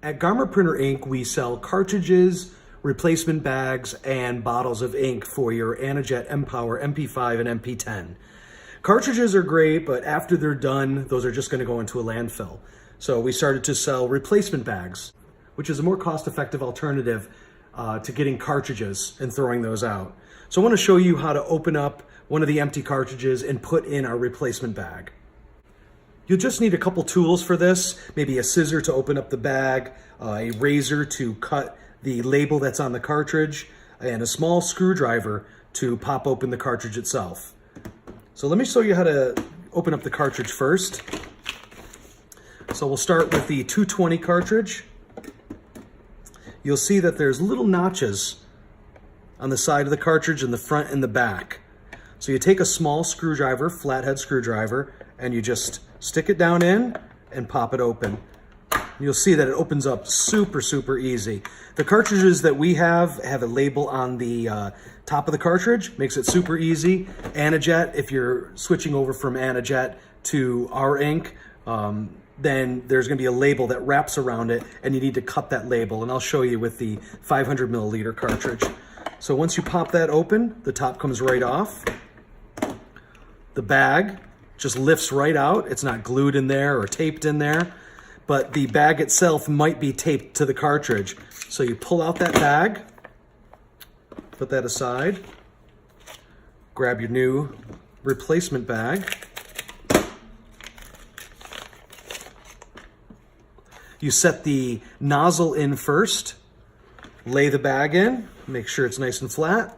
At Garment Printer Inc., we sell cartridges, replacement bags, and bottles of ink for your Anajet, mPower, MP5, and MP10. Cartridges are great, but after they're done, those are just going to go into a landfill. So we started to sell replacement bags, which is a more cost-effective alternative to getting cartridges and throwing those out. So I want to show you how to open up one of the empty cartridges and put in our replacement bag. You'll just need a couple tools for this, maybe a scissor to open up the bag, a razor to cut the label that's on the cartridge, and a small screwdriver to pop open the cartridge itself. So let me show you how to open up the cartridge first. So we'll start with the 220 cartridge. You'll see that there's little notches on the side of the cartridge in the front and the back. So you take a small screwdriver, flathead screwdriver, and you just stick it down in and pop it open. You'll see that it opens up super easy. The cartridges that we have a label on the top of the cartridge, makes it super easy. Anajet, if you're switching over from Anajet to our ink, then there's going to be a label that wraps around it, and you need to cut that label, and I'll show you with the 500 milliliter cartridge. So once you pop that open, the top comes right off. The bag just lifts right out. It's not glued in there or taped in there, but the bag itself might be taped to the cartridge. So you pull out that bag, put that aside, grab your new replacement bag. You set the nozzle in first, lay the bag in, make sure it's nice and flat.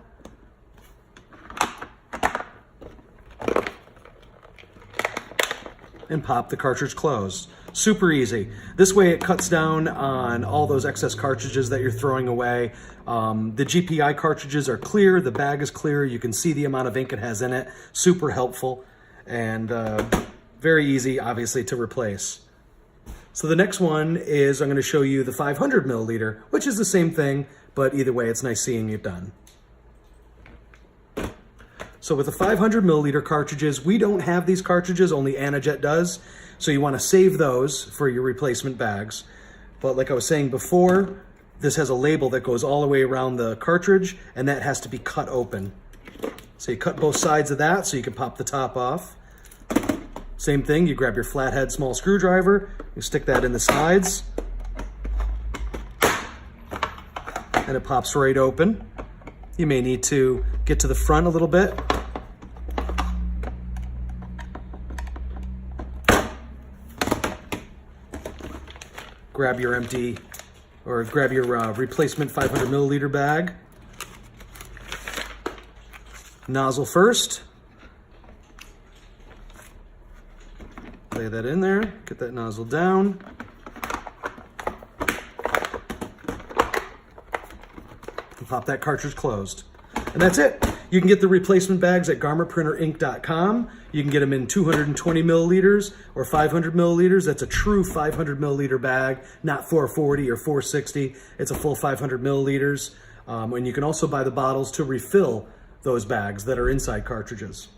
And pop the cartridge closed. Super easy. This way it cuts down on all those excess cartridges that you're throwing away. The GPI cartridges are clear, the bag is clear, you can see the amount of ink it has in it. Super helpful and very easy, obviously, to replace. So the next one is I'm going to show you the 500 milliliter, which is the same thing, but either way, it's nice seeing it done. So with the 500 milliliter cartridges, we don't have these cartridges, only Anajet does. So you want to save those for your replacement bags. But like I was saying before, this has a label that goes all the way around the cartridge, and that has to be cut open. So you cut both sides of that so you can pop the top off. Same thing, you grab your flathead small screwdriver, you stick that in the sides, and it pops right open. You may need to get to the front a little bit. Grab your empty, or grab your replacement 500 milliliter bag. Nozzle first. Lay that in there, get that nozzle down. And pop that cartridge closed. And that's it. You can get the replacement bags at garmentprinterinc.com. You can get them in 220 milliliters or 500 milliliters. That's a true 500 milliliter bag, not 440 or 460. It's a full 500 milliliters. And you can also buy the bottles to refill those bags that are inside cartridges.